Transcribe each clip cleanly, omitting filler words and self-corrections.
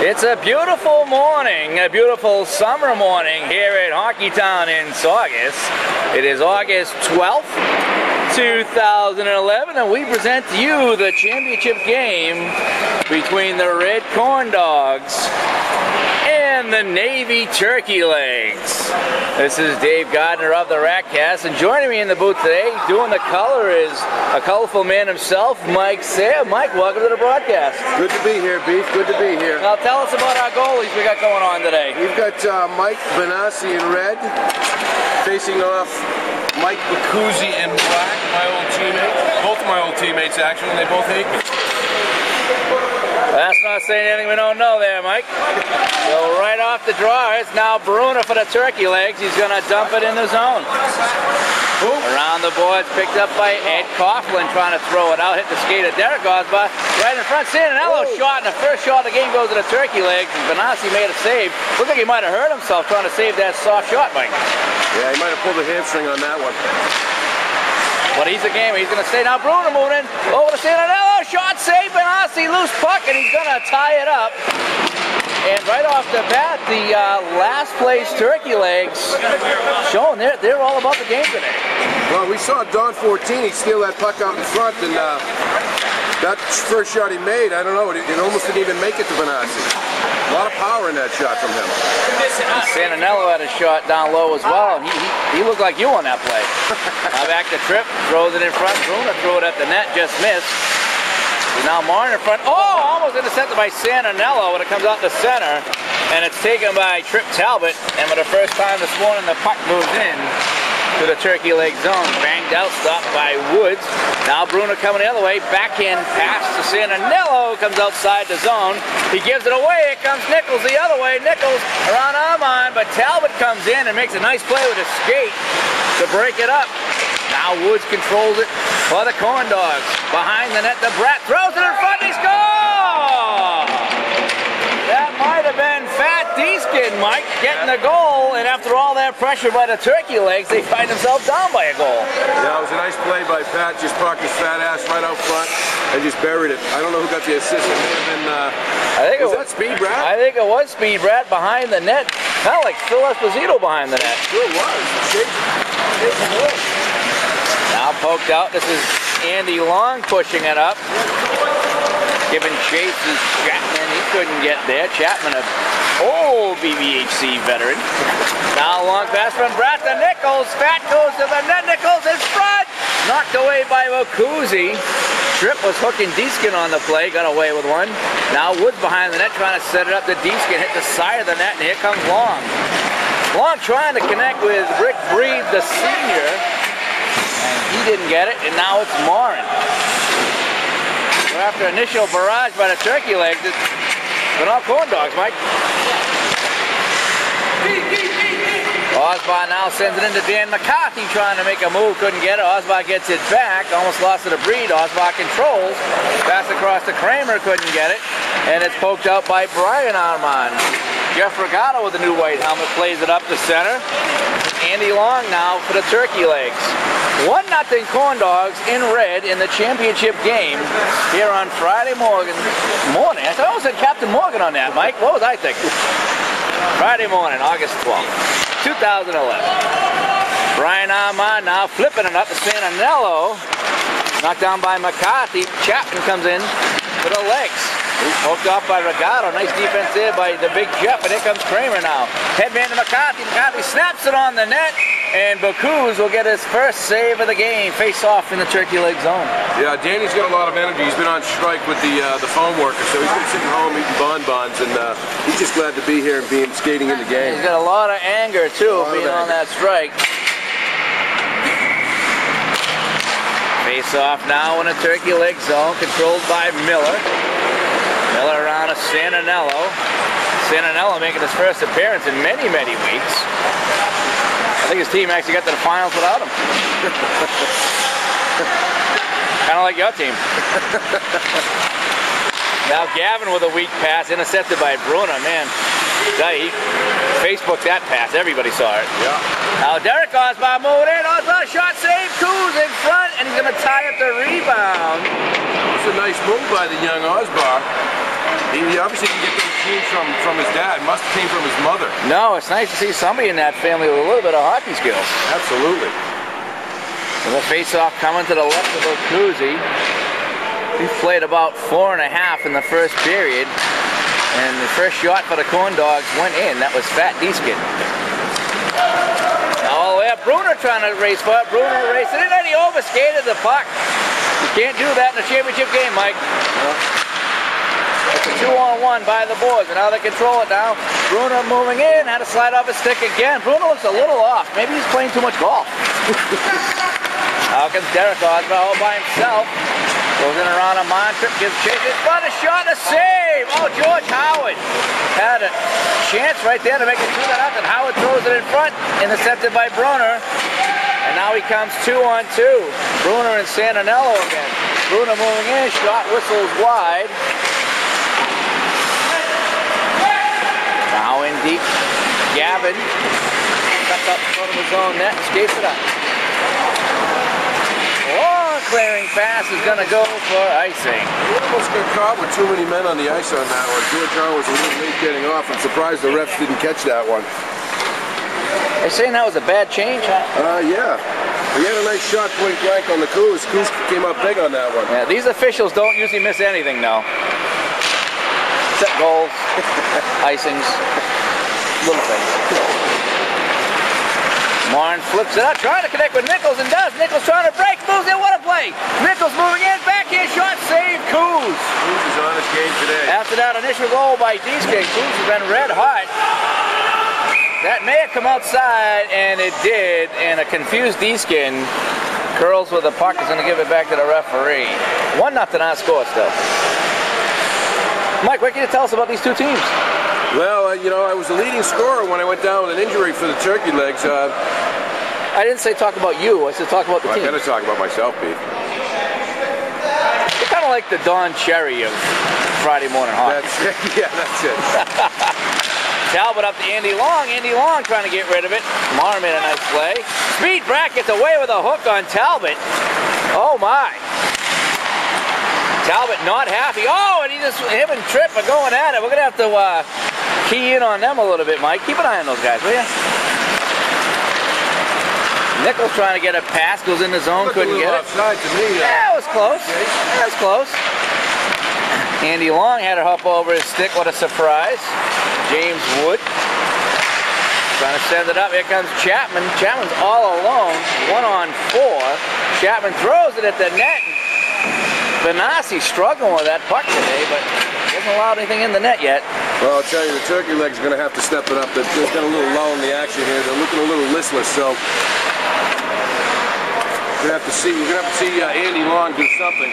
It's a beautiful morning, a beautiful summer morning here at Hockeytown in Saugus. It is August 12th, 2011, and we present to you the championship game between the Red Corn Dogs and the Navy Turkey Legs. This is Dave Gardner of the Ratcast, and joining me in the booth today, doing the color, is a colorful man himself, Mike Sayre. Mike, welcome to the broadcast. Good to be here, Beef. Good to be here. Now tell us about our goalies we got going on today. We've got Mike Benassi in red, facing off Mike Bacuzzi in black, my old teammate. Both my old teammates, actually, and they both hate me. That's not saying anything we don't know there, Mike. So right off the draw, it's now Bruner for the Turkey Legs. He's going to dump it in the zone. Who? Around the boards, picked up by Ed Coughlin, trying to throw it out. Hit the skate of Derek Osbar. Right in front, Santinello shot, and the first shot of the game goes to the Turkey Legs, and Benassi made a save. Looked like he might have hurt himself trying to save that soft shot, Mike. Yeah, he might have pulled a hamstring on that one. But he's a gamer. He's going to stay. Now Bruner moving in. Over to Santinello. Shot save. Benassi loose puck, and he's going to tie it up. And right off the bat, the last place Turkey Legs showing they're all about the game today. Well, we saw Don 14 steal that puck out in front, and that first shot he made, I don't know, it almost didn't even make it to Benassi. A lot of power in that shot from him. Santinello had a shot down low as well, and he looked like you on that play. Now back to Tripp, throws it in front. Bruner threw it at the net, just missed. Now Martin in front. Oh, almost intercepted by Santinello when it comes out the center, and it's taken by Tripp Talbot. And for the first time this morning, the puck moves in to the Turkey Leg zone. Banged out, stopped by Woods. Now Bruner coming the other way. Backhand pass to Santinello. Comes outside the zone. He gives it away. Here comes Nichols the other way. Nichols around Armand, but Talbot comes in and makes a nice play with a skate to break it up. Now Woods controls it for the Corn Dogs. Behind the net, the Brat throws it in front. He scores! That might have been Fat D-Skin, Mike, getting the goal, and after all that pressure by the Turkey Legs, they find themselves down by a goal. Yeah, it was a nice play by Pat, just parked his fat ass right out front and just buried it. I don't know who got the assist. It may have been, was that Speed Brat? I think it was Speed Brat behind the net. Kind of like Phil Esposito behind the net. Sure was. Now poked out. This is Andy Long pushing it up. Giving chase is Chapman. He couldn't get there. Chapman, an old BBHC veteran. Now long pass from Brat to Nichols. Fat goes to the net. Nichols in front. Knocked away by Bacuzzi. Tripp was hooking D-Skin on the play. Got away with one. Now Woods behind the net trying to set it up to D-Skin. Hit the side of the net, and here comes Long. Long trying to connect with Rick Breed, the senior. And he didn't get it, and now it's Morin. After initial barrage by the Turkey Legs, it's been all Corn Dogs, Mike. Osbar now sends it into Dan McCarthy, trying to make a move, couldn't get it. Osbar gets it back, almost lost it to Breed. Osbar controls, pass across to Kramer, couldn't get it, and it's poked out by Brian Armand. Jeff Regatta with the new white helmet plays it up the center. Andy Long now for the Turkey Legs. 1-0 Corn Dogs in red in the championship game here on Friday morning. I almost said Captain Morgan on that, Mike. What was I thinking? Friday morning, August 12th, 2011. Brian Armand now flipping it up to Santinello. Knocked down by McCarthy. Chapman comes in for the Legs. Poked off by Regatta. Nice defense there by the big Jeff, and here comes Kramer now. Headman to McCarthy. McCarthy snaps it on the net, and Bacuz will get his first save of the game. Face off in the Turkey Leg zone. Yeah, Danny's got a lot of energy. He's been on strike with the phone worker, so he's been sitting home eating bonbons, and he's just glad to be here and being skating in the game. He's got a lot of anger too, being on that strike. Face off now in a Turkey Leg zone, controlled by Miller. Miller around to Santinello. Santinello making his first appearance in many, many weeks. I think his team actually got to the finals without him. Kind of like your team. Now Gavin with a weak pass, intercepted by Bruner. Man, he Facebooked that pass. Everybody saw it. Yeah. Now Derek Osbar moving in. Osbar shot save. Coos in front, and he's going to tie up the rebound. That's a nice move by the young Osbar. He obviously didn't get those genes from his dad. Must have came from his mother. No, it's nice to see somebody in that family with a little bit of hockey skills. Absolutely. And the face-off coming to the left of Okuzzi. He played about 4.5 in the first period. And the first shot for the Corn Dogs went in. That was Fat Deeskin. All the way up, Bruner trying to race for it. Bruner raced it in, and he overskated the puck. You can't do that in a championship game, Mike. It's a 2-on-1 by the boards, and now they control it now. Bruner moving in, had to slide off his stick again. Bruner looks a little off. Maybe he's playing too much golf. Out comes Derek Osborne all by himself. Goes in around a Montrip, gives chase. It's fun, a shot, a save! Oh, George Howard had a chance right there to make it 2-0. Howard throws it in front, intercepted by Bruner. And now he comes 2-on-2. Bruner and Santinello again. Bruner moving in, shot whistles wide. Now in deep, Gavin cuts up in front of his own net and skates it up. Long clearing pass is going to go for icing. He almost got caught with too many men on the ice on that one. George Howard was a little late getting off. I'm surprised the refs didn't catch that one. They're saying that was a bad change, huh? Yeah. He had a nice shot point blank on the Coos. Coos came up big on that one. Yeah, these officials don't usually miss anything, though. Except goals, icings, little things. Martin flips it up, trying to connect with Nichols, and does. Nichols trying to break, moves in, what a play! Nichols moving in, backhand shot, save, Coos. Coos is on his game today. After that initial goal by Deeskin, Coos has been red hot. That may have come outside, and it did, and a confused Deeskin curls with the puck, is going to give it back to the referee. 1-0 on score still. Mike, what can you tell us about these two teams? Well, you know, I was the leading scorer when I went down with an injury for the turkey legs. I didn't say talk about you, I said talk about the team. I gotta talk about myself, Pete. You're kind of like the Don Cherry of Friday morning hockey. That's it. Yeah, that's it. Talbot up to Andy Long. Andy Long trying to get rid of it. Marr made a nice play. Speed Brack gets away with a hook on Talbot. Oh my. Talbot not happy. Oh, and him and Tripp are going at it. We're going to have to key in on them a little bit, Mike. Keep an eye on those guys, will you? Nichols trying to get a pass, goes in the zone, couldn't get it. Offside to me. Yeah, it was close. That was close. Andy Long had to hop over his stick. What a surprise. James Wood trying to send it up. Here comes Chapman. Chapman's all alone. 1-on-4. Chapman throws it at the net. Benassi struggling with that puck today, but hasn't allowed anything in the net yet. Well, I'll tell you, the turkey legs are going to have to step it up. They've got a little lull in the action here. They're looking a little listless, so we're going to have to see. We're going to have to see Andy Long do something.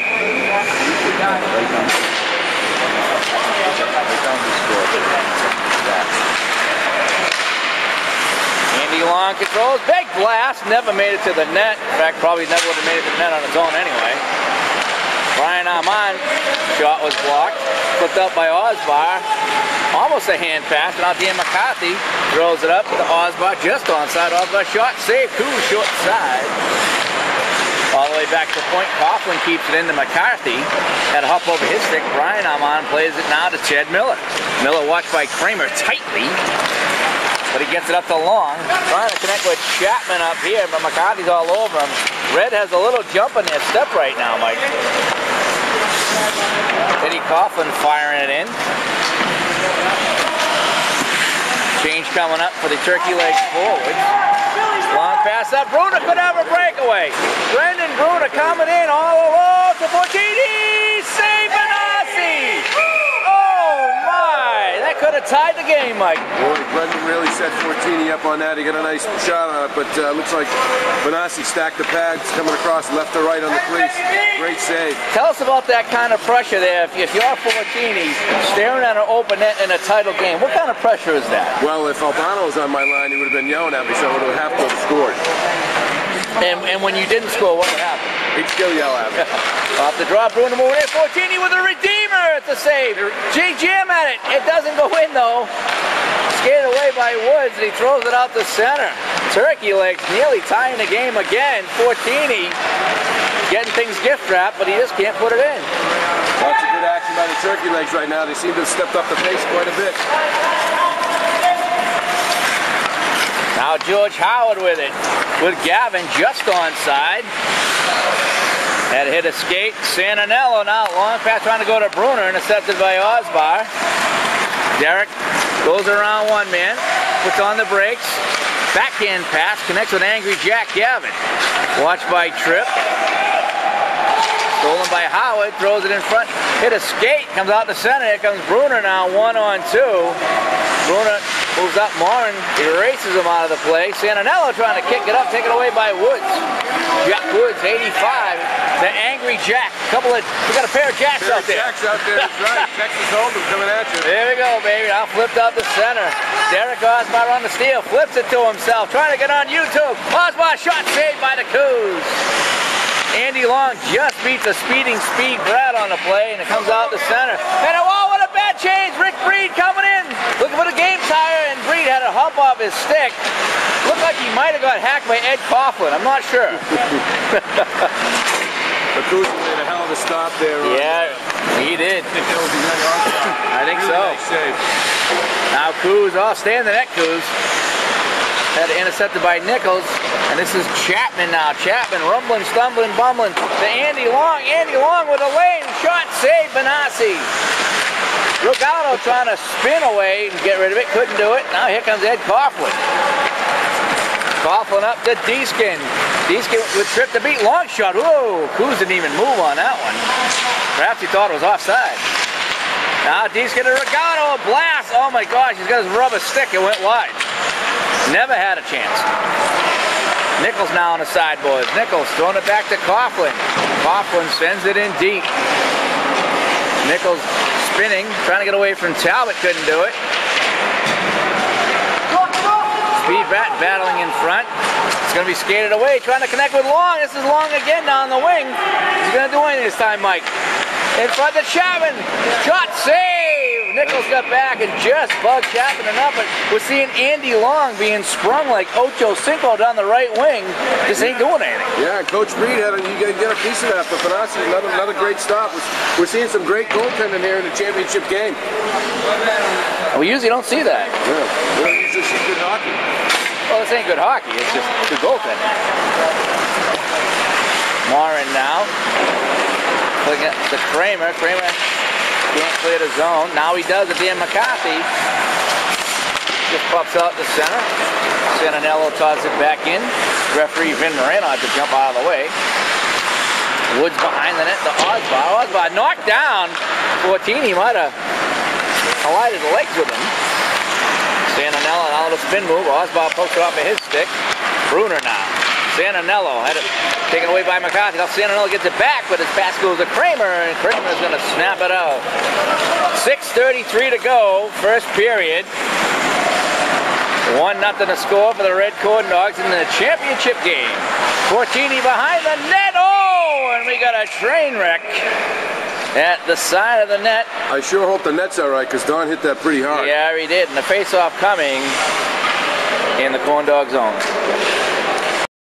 Andy Long controls, big blast, never made it to the net. In fact, probably never would have made it to the net on its own anyway. Brian Armand shot was blocked, flipped up by Osbar. Almost a hand pass, now Dan McCarthy throws it up to Osbar, just onside. Osbar shot, save, Coos short side. All the way back to the point, Coughlin keeps it into McCarthy. Had to hop over his stick. Brian Armand plays it now to Chad Miller. Miller watched by Kramer tightly, but he gets it up to Long. Trying to connect with Chapman up here, but McCarthy's all over him. Red has a little jump in their step right now, Mike. Eddie Coughlin firing it in. Change coming up for the turkey legs forwards. Long pass up. Bruner could have a breakaway. Brendan Bruner coming in all alone to Fortini. Save Benassi. Oh my! That could have tied the game, Mike. Boy, Brendan really set Fortini up on that. He got a nice shot on it, but looks like Benassi stacked the pads coming across left to right on the crease. Great save. Tell us about that kind of pressure there. If you're Fortini staring at an open net in a title game, what kind of pressure is that? Well, if Albano was on my line, he would have been yelling at me, so I would have to have scored. And when you didn't score, what would happen? He'd still yell at me. Off the draw, Bruno moving in. Fortini with a redeemer at the save. Jam at it. It doesn't go in, though. Skated away by Woods, and he throws it out the center. Turkey legs nearly tying the game again. Fortini getting things gift wrapped, but he just can't put it in. Lots of good action by the Turkey Legs right now. They seem to have stepped up the pace quite a bit. Now George Howard with it, with Gavin just onside. Had to hit a skate. Santinello now, long pass trying to go to Bruner, intercepted by Osbar. Derek goes around one man, puts on the brakes. Backhand pass, connects with Angry Jack Gavin. Watched by Tripp. Stolen by Howard, throws it in front. Hit a skate, comes out to center. Here comes Bruner now, 1-on-2. Bruner moves up more and erases him out of the play. Santinello trying to kick it up, taken away by Woods. Jack Woods, 85. The Angry Jack. We got a pair of Jacks out there. Jacks out there, that's right. Texas Hold'em coming at you. There we go, baby. Now flipped out the center. Derek Osbar on the steal, flips it to himself, trying to get on YouTube. Osbar shot saved by the Coos. Andy Long just beats a speeding Speed Brad on the play, and it comes out the center. And what a bad change! Rick Breed coming in, looking for the game tire, and Breed had a hump off his stick. Looked like he might have got hacked by Ed Coughlin. I'm not sure. The Coos made a hell of a stop there. Yeah, he did. I think so. Nice save. Now Coos, stay in the net, Coos. Had it intercepted by Nichols, and this is Chapman now. Chapman rumbling, stumbling, bumbling to Andy Long. Andy Long with a lane shot, save Benassi. Rugano trying to spin away and get rid of it, couldn't do it. Now here comes Ed Coughlin. Coughlin up to Deeskin. Deeskin with Tripp to beat. Long shot. Whoa, Coos didn't even move on that one. Perhaps he thought it was offside. Now Deeskin to Rugano, a blast. Oh my gosh, he's got his rubber stick. It went wide. Never had a chance. Nichols now on the sideboards. Nichols throwing it back to Coughlin. Coughlin sends it in deep. Nichols spinning, trying to get away from Talbot, couldn't do it. Speed battling in front. It's going to be skated away, trying to connect with Long. This is Long again down the wing. He's going to do anything this time, Mike. In front of Chapman. Shot save! Nichols got back and just bugged Chapman enough, but we're seeing Andy Long being sprung like Ocho Cinco down the right wing. Just ain't doing anything. Yeah, Coach Breed, you got to get a piece of that for Benassi. Another great stop. We're seeing some great goaltending here in the championship game. We usually don't see that. Yeah, we don't usually see good hockey. Well, this ain't good hockey. It's just good goaltending. Morin now. Clicking to Kramer. Kramer can't clear the zone. Now he does it. Dan McCarthy just pops out the center. Santinello tosses it back in. Referee Vin Moreno had to jump out of the way. Woods behind the net to Osbar. Osbar knocked down. 14, he might have collided the legs with him. Santinello now the spin move. Osbar pokes it off of his stick. Bruner now. Santinello had it taken away by McCarthy. Now Santinello gets it back, but his pass goes to Kramer, and Kramer's going to snap it out. 6:33 to go, first period. 1-0 to score for the Red Corn Dogs in the championship game. Fortini behind the net. Oh, and we got a train wreck at the side of the net. I sure hope the net's all right, because Don hit that pretty hard. Yeah, he did, and the face-off coming in the Corn Dog zone.